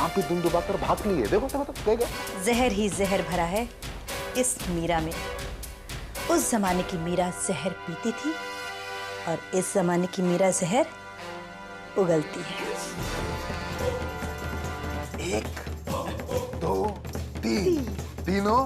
पे दुम दुबाकर भाग लिए। देखो देखो तो कह गया। जहर ही जहर भरा है इस मीरा में। उस जमाने की मीरा जहर पीती थी और इस जमाने की मीरा जहर उगलती है। 1 2 3 तीनों।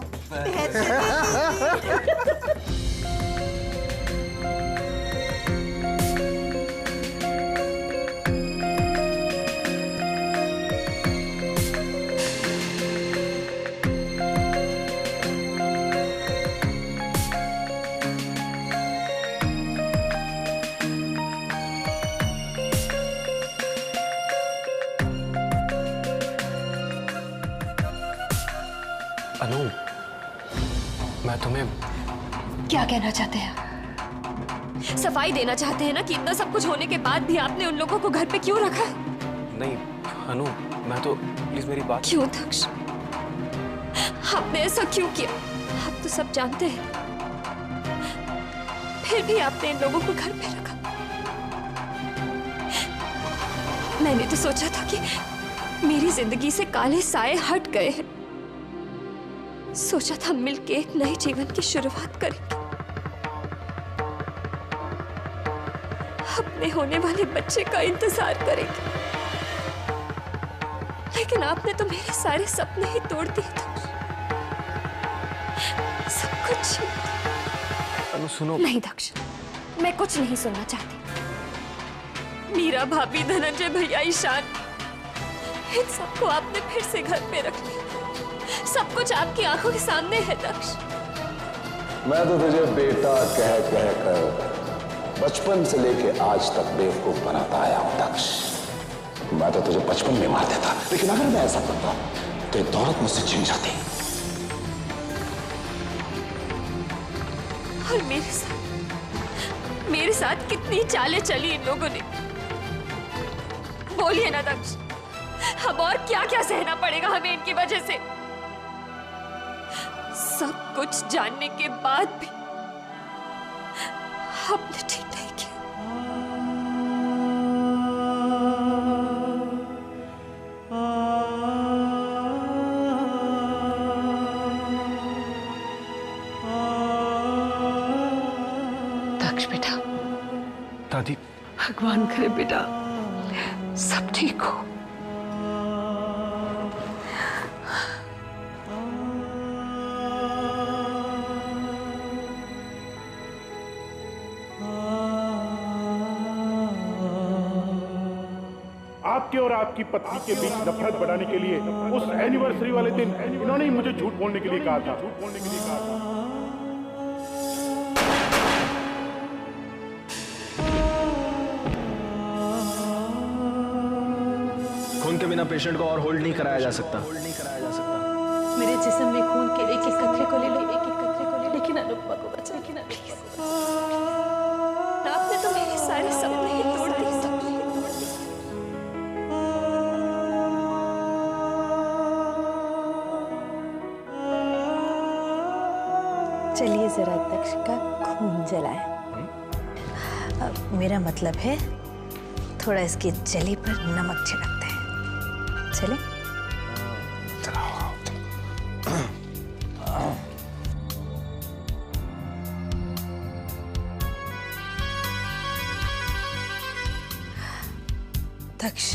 अनु, मैं तुम्हें क्या कहना चाहते हैं? सफाई देना चाहते हैं ना कि इतना सब कुछ होने के बाद भी आपने उन लोगों को घर पे क्यों रखा है? नहीं अनु, मैं तो प्लीज मेरी बात। क्यों दक्ष? आपने ऐसा क्यों किया? आप तो सब जानते हैं, फिर भी आपने इन लोगों को घर पे रखा। मैंने तो सोचा था कि मेरी जिंदगी से काले साए हट गए हैं। सोचा था मिलके एक नए जीवन की शुरुआत करेंगे, अपने होने वाले बच्चे का इंतजार करेंगे। लेकिन आपने तो मेरे सारे सपने ही तोड़ दिए थे, सब कुछ। अनु सुनो। नहीं दक्ष, मैं कुछ नहीं सुनना चाहती। मीरा भाभी, धनंजय भैया, ईशान, इन सबको आपने फिर से घर पे रख लिया। सब कुछ आपकी आंखों के सामने है दक्ष। मैं तो तुझे बेटा कह कह कर बचपन से लेके आज तक बेवकूफ बनाता आया हूं दक्ष। मैं तो तुझे बचपन में मार देता, लेकिन अगर मैं ऐसा करता तो ये दौलत मुझसे छीन जाती। और मेरे साथ कितनी चालें चली इन लोगों ने। बोलिए ना दक्ष, अब और क्या क्या सहना पड़ेगा हमें इनकी वजह से? सब कुछ जानने के बाद भी आपने ठीक नहीं किया। दक्ष बेटा। दादी। भगवान करे बेटा सब ठीक हो। आपके और आपकी पत्नी के बीच नफरत बढ़ाने के लिए उस एनिवर्सरी वाले दिन इन्होंने ही मुझे झूठ बोलने के लिए कहा था। खून के बिना पेशेंट को और होल्ड नहीं कराया जा सकता। मेरे जिस्म में खून के एक एक कतरे को ले लो, एक एक कतरे को ले, लेकिन अनुपमा को बचा। लेकिन आपने तो मेरे सारे सपने ही तोड़ दिए। चलिए जरा दक्ष का खून जलाए। मेरा मतलब है थोड़ा इसकी जली पर नमक छिड़कते हैं। चले? दक्ष,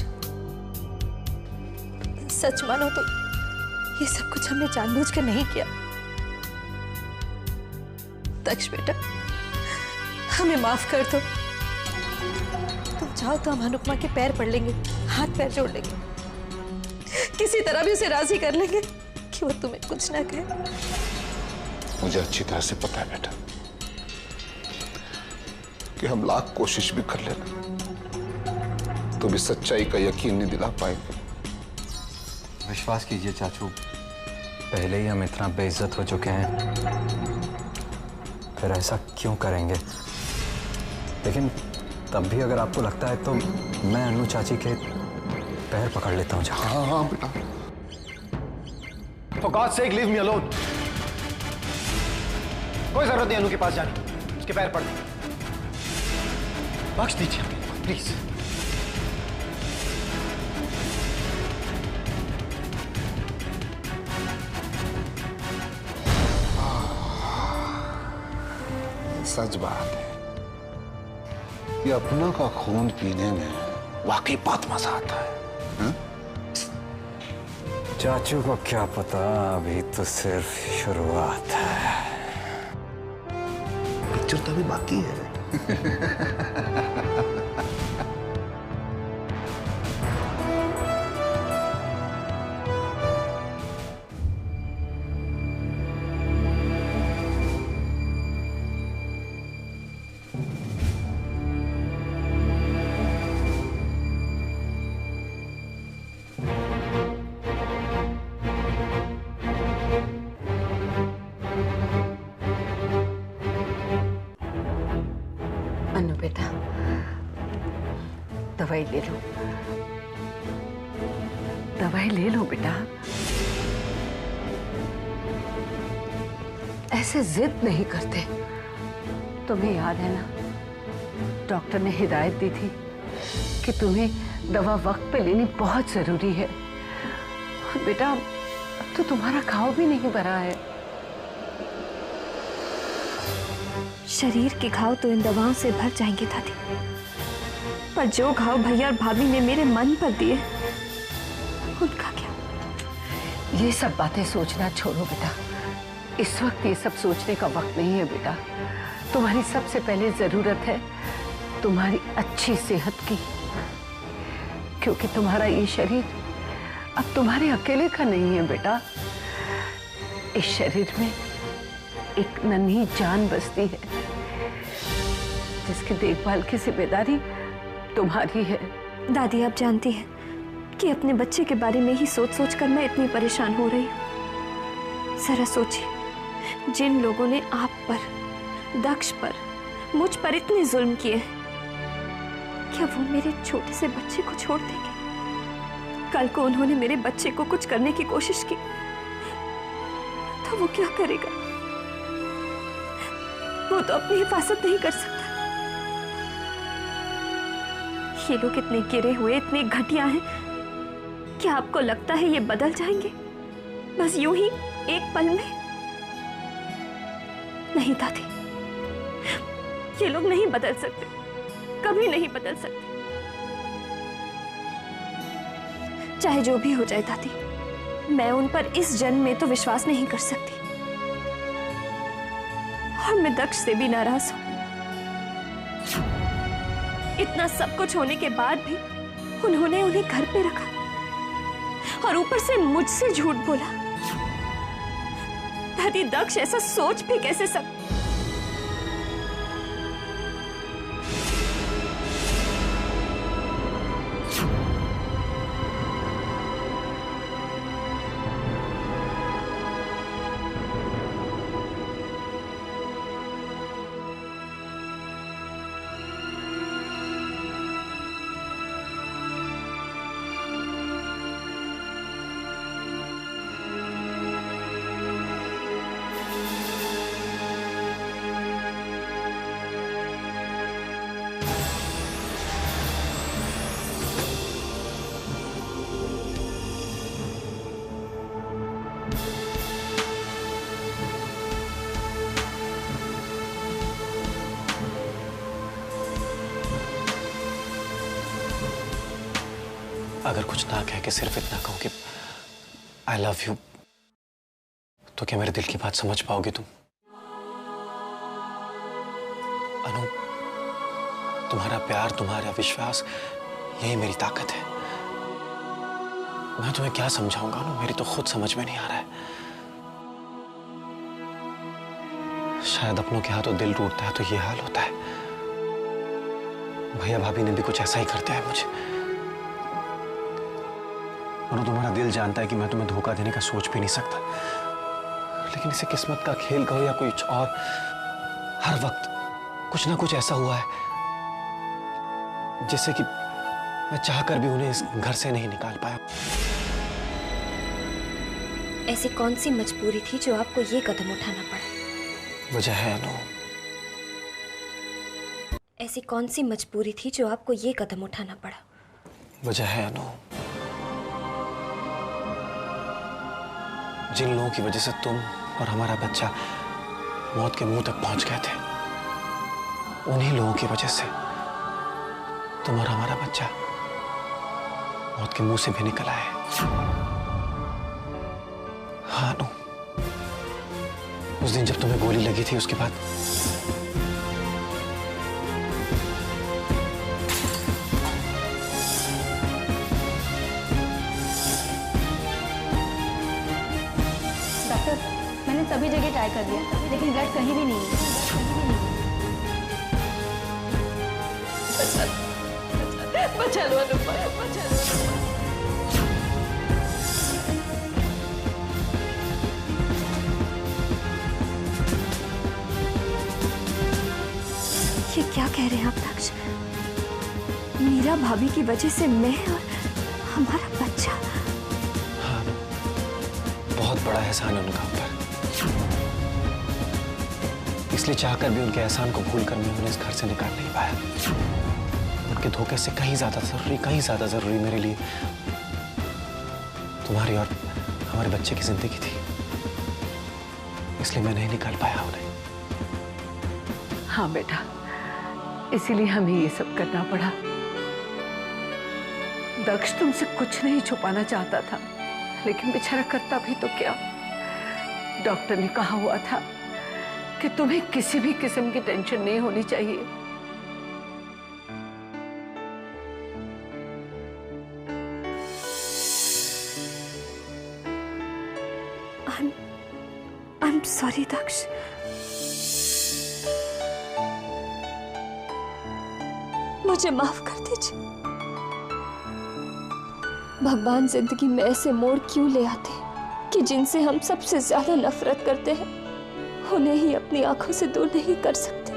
सच मानो तो ये सब कुछ हमने जानबूझकर नहीं किया। दक्ष बेटा, हमें माफ कर दो। तुम चाहो तो हम अनुपमा के पैर पड़ लेंगे, हाथ पैर जोड़ लेंगे, किसी तरह भी उसे राजी कर लेंगे कि वो तुम्हें कुछ ना कहे। मुझे अच्छी तरह से पता है बेटा कि हम लाख कोशिश भी कर लेना तो भी सच्चाई का यकीन नहीं दिला पाएंगे। विश्वास कीजिए चाचू, पहले ही हम इतना बेइज्जत हो चुके हैं, फिर ऐसा क्यों करेंगे? लेकिन तब भी अगर आपको लगता है तो मैं अनु चाची के पैर पकड़ लेता हूँ। हाँ हाँ बेटा। For God's sake, leave me alone. कोई जरूरत नहीं अनु के पास जाने, उसके पैर पड़ दीजिए, बख्श दीजिए प्लीज। सच बात है कि अपनों का खून पीने में वाकई बहुत मजा आता है। हा? चाचू को क्या पता, अभी तो सिर्फ शुरुआत है। पिक्चर तो अभी बाकी है। अनु बेटा, दवाई ले लो, दवाई ले लो बेटा। ऐसे जिद नहीं करते। तुम्हें याद है ना, डॉक्टर ने हिदायत दी थी कि तुम्हें दवा वक्त पे लेनी बहुत जरूरी है। और बेटा, अब तो तुम्हारा घाव भी नहीं भरा है। शरीर के घाव तो इन दवाओं से भर जाएंगे दादी, पर जो घाव भैया और भाभी ने मेरे मन पर दिए, उनका क्या? ये सब बातें सोचना छोड़ो बेटा। इस वक्त ये सब सोचने का वक्त नहीं है बेटा। तुम्हारी सबसे पहले जरूरत है तुम्हारी अच्छी सेहत की, क्योंकि तुम्हारा ये शरीर अब तुम्हारे अकेले का नहीं है बेटा। इस शरीर में एक नन्ही जान बसती है जिसकी देखभाल की जिम्मेदारी तुम्हारी है। दादी, आप जानती हैं कि अपने बच्चे के बारे में ही सोच सोच कर मैं इतनी परेशान हो रही हूँ। जरा सोचिए, जिन लोगों ने आप पर, दक्ष पर, मुझ पर इतने जुल्म किए, क्या वो मेरे छोटे से बच्चे को छोड़ देंगे? कल को उन्होंने मेरे बच्चे को कुछ करने की कोशिश की तो वो क्या करेगा? वो तो अपनी हिफाजत नहीं कर सकता। ये लोग इतने गिरे हुए, इतने घटिया हैं, क्या आपको लगता है ये बदल जाएंगे बस यूं ही एक पल में? नहीं दादी, ये लोग नहीं बदल सकते, कभी नहीं बदल सकते। चाहे जो भी हो जाए दादी, मैं उन पर इस जन्म में तो विश्वास नहीं कर सकती, और मैं दक्ष से भी नाराज हूं। इतना सब कुछ होने के बाद भी उन्होंने उन्हें घर पे रखा और ऊपर से मुझसे झूठ बोला। दादी, दक्ष ऐसा सोच भी कैसे सकता? अगर कुछ ना कह के सिर्फ इतना कहूं कि आई लव यू, तो क्या मेरे दिल की बात समझ पाओगी तुम? अनु, तुम्हारा प्यार, तुम्हारा विश्वास, यही मेरी ताकत है। मैं तुम्हें क्या समझाऊंगा अनु, मेरी तो खुद समझ में नहीं आ रहा है। शायद अपनों के हाथों दिल टूटता है तो ये हाल होता है। भैया भाभी ने भी कुछ ऐसा ही कर दिया है मुझे। अनु, तुम्हारा दिल जानता है कि मैं तुम्हें धोखा देने का सोच भी नहीं सकता, लेकिन इसे किस्मत का खेल कहो या कुछ और, हर वक्त कुछ ना कुछ ऐसा हुआ है जिससे कि मैं चाहकर भी उन्हें इस घर से नहीं निकाल पाया। ऐसी कौन सी मजबूरी थी जो आपको ये कदम उठाना पड़ा? वजह है अनु, ऐसी कौन सी मजबूरी थी जो आपको ये कदम उठाना पड़ा? वजह है अनु, जिन लोगों की वजह से तुम और हमारा बच्चा मौत के मुंह तक पहुंच गए थे, उन्हीं लोगों की वजह से तुम और हमारा बच्चा मौत के मुंह से भी निकल आए। हाँ अनु, उस दिन जब तुम्हें गोली लगी थी उसके बाद डॉक्टर, मैंने सभी जगह ट्राई कर दिया लेकिन ब्लड कहीं भी नहीं है। बचा लो अनुपमा, बचा लो। ये क्या कह रहे हैं आप दक्ष? मीरा भाभी की वजह से मैं और हमारा बच्चा। हाँ, बहुत बड़ा एहसान है उनका ऊपर, इसलिए चाहकर भी उनके एहसान को भूलकर मैं उन्हें इस घर से निकाल नहीं पाया। उनके धोखे से कहीं ज्यादा जरूरी मेरे लिए तुम्हारी और हमारे बच्चे की जिंदगी थी, इसलिए मैं नहीं निकाल पाया उन्हें। हाँ बेटा, इसीलिए हमें ये सब करना पड़ा। दक्ष तुमसे कुछ नहीं छुपाना चाहता था, लेकिन बेचारा करता भी तो क्या। डॉक्टर ने कहा हुआ था कि तुम्हें किसी भी किस्म की टेंशन नहीं होनी चाहिए। I'm sorry दक्ष। मुझे माफ कर दीजिए। भगवान जिंदगी में ऐसे मोड़ क्यों ले आते हैं कि जिनसे हम सबसे ज्यादा नफरत करते हैं उन्हें ही अपनी आंखों से दूर नहीं कर सकते।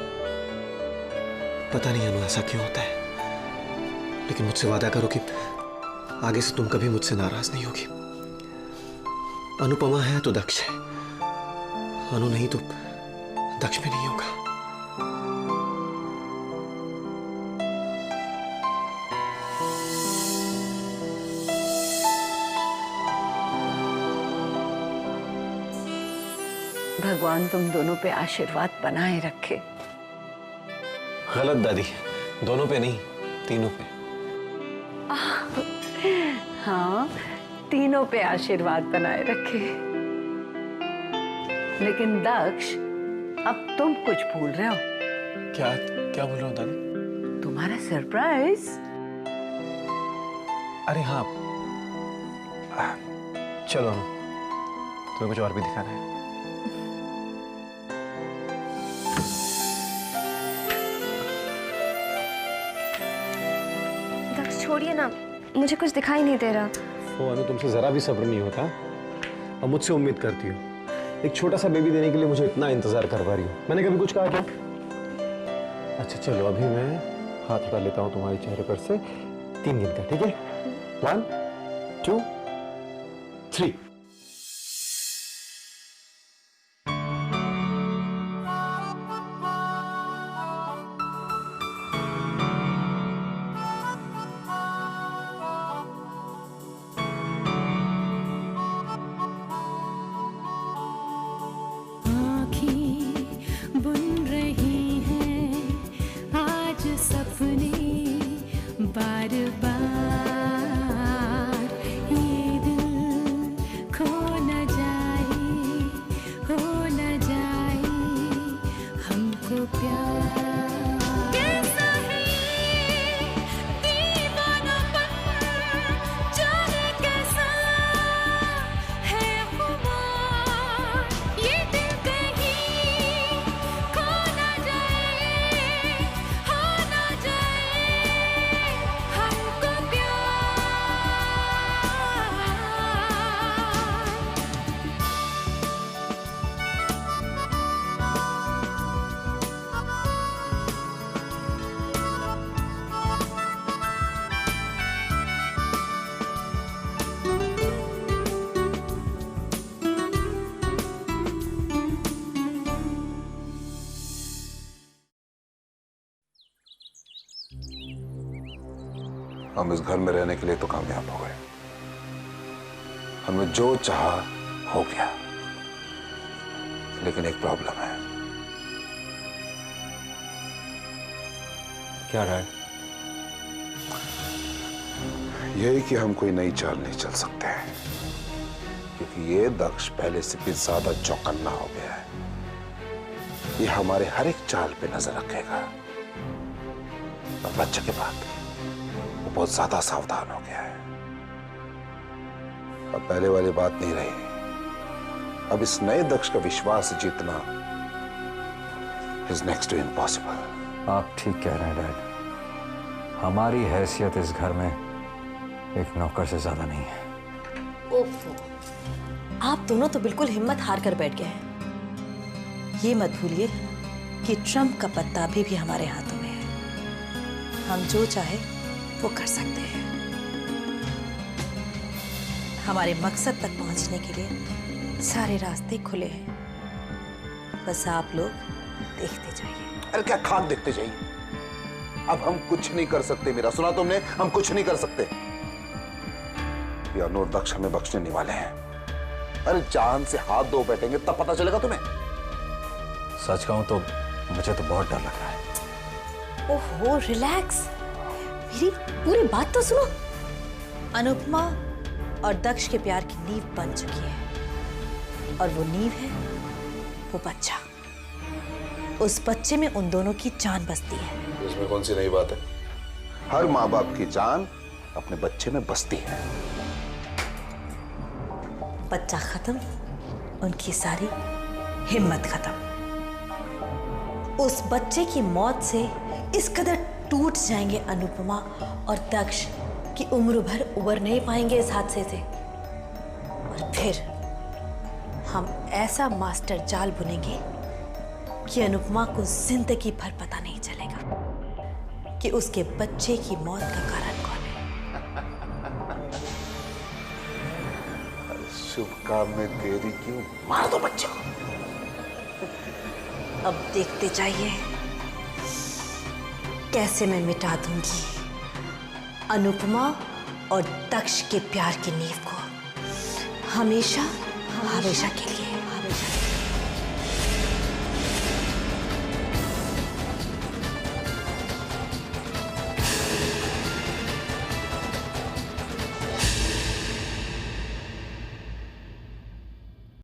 पता नहीं अनु ऐसा क्यों होता है, लेकिन मुझसे वादा करो कि आगे से तुम कभी मुझसे नाराज नहीं होगी। अनुपमा है तो दक्ष है, अनु नहीं तो दक्ष भी नहीं होगा। भगवान तुम दोनों पे आशीर्वाद बनाए रखे। गलत दादी, दोनों पे नहीं, तीनों पे। हाँ, तीनों पे आशीर्वाद बनाए रखे। लेकिन दक्ष, अब तुम कुछ भूल रहे हो। क्या क्या बोल रहे हो दादी? तुम्हारा सरप्राइज। अरे हाँ, चलो अनु, तुम्हें कुछ और भी दिखाना है। छोड़िए ना, मुझे कुछ दिखाई नहीं दे रहा। ओ अनु, तुमसे जरा भी सब्र नहीं होता। अब मुझसे उम्मीद करती हो, एक छोटा सा बेबी देने के लिए मुझे इतना इंतजार करवा रही हो। मैंने कभी कुछ कहा क्या? अच्छा चलो, अभी मैं हाथ हटा लेता हूँ तुम्हारे चेहरे पर से 3 गिन का, ठीक है? 1 2 3। बार बार ये दिल खो न जाए, हो न जाए हमको प्यार। कैसा है दीवानापन, जाने कैसा है खुमार, ये दिल कहीं खो न जाए, हो न जाए हमको प्यार। हम इस घर में रहने के लिए तो कामयाब हो गए, हमें जो चाहा हो गया, लेकिन एक प्रॉब्लम है। क्या डैड? यही कि हम कोई नई चाल नहीं चल सकते हैं, क्योंकि ये दक्ष पहले से भी ज्यादा चौकन्ना हो गया है। ये हमारे हर एक चाल पे नजर रखेगा। और बच्चे के बाद वो बहुत ज्यादा सावधान हो गया है। अब पहले वाली बात नहीं रही। अब इस नए दक्ष का विश्वास जीतना इज नेक्स्ट टू इम्पॉसिबल। आप ठीक कह रहे हैं डैड। हमारी हैसियत इस घर में एक नौकर से ज्यादा नहीं है। ओफो, आप दोनों तो बिल्कुल हिम्मत हार कर बैठ गए हैं। ये मत भूलिए कि ट्रम्प का पत्ता अभी भी हमारे हाथों में है। हम जो चाहे वो कर सकते हैं। हमारे मकसद तक पहुंचने के लिए सारे रास्ते खुले हैं। बस आप लोग देखते जाइए। अरे क्या खाक देखते जाइए? अब हम कुछ नहीं कर सकते। मेरा सुना तुमने? हम कुछ नहीं कर सकते। ये अनूर दक्ष हमें बख्शने नहीं वाले हैं। अरे जान से हाथ धो बैठेंगे तब पता चलेगा तुम्हें। सच कहूं तो मुझे तो बहुत डर लग रहा है। ओहो, रिलैक्स। मेरी पूरी बात तो सुनो। अनुपमा और दक्ष के प्यार की नींव बन चुकी है, और वो नींव है वो बच्चा। उस बच्चे में उन दोनों की जान बसती है। इसमें कौन सी नई बात है? हर माँ बाप की जान अपने बच्चे में बसती है। बच्चा खत्म, उनकी सारी हिम्मत खत्म। उस बच्चे की मौत से इस कदर टूट जाएंगे अनुपमा और दक्ष कि उम्र भर उबर नहीं पाएंगे इस हादसे से। और फिर हम ऐसा मास्टर जाल बुनेंगे कि अनुपमा को जिंदगी भर पता नहीं चलेगा कि उसके बच्चे की मौत का कारण कौन है। शुभ काम में देरी क्यों? मार दो बच्चे को। अब देखते जाइए कैसे मैं मिटा दूंगी अनुपमा और दक्ष के प्यार की नींव को, हमेशा हमेशा के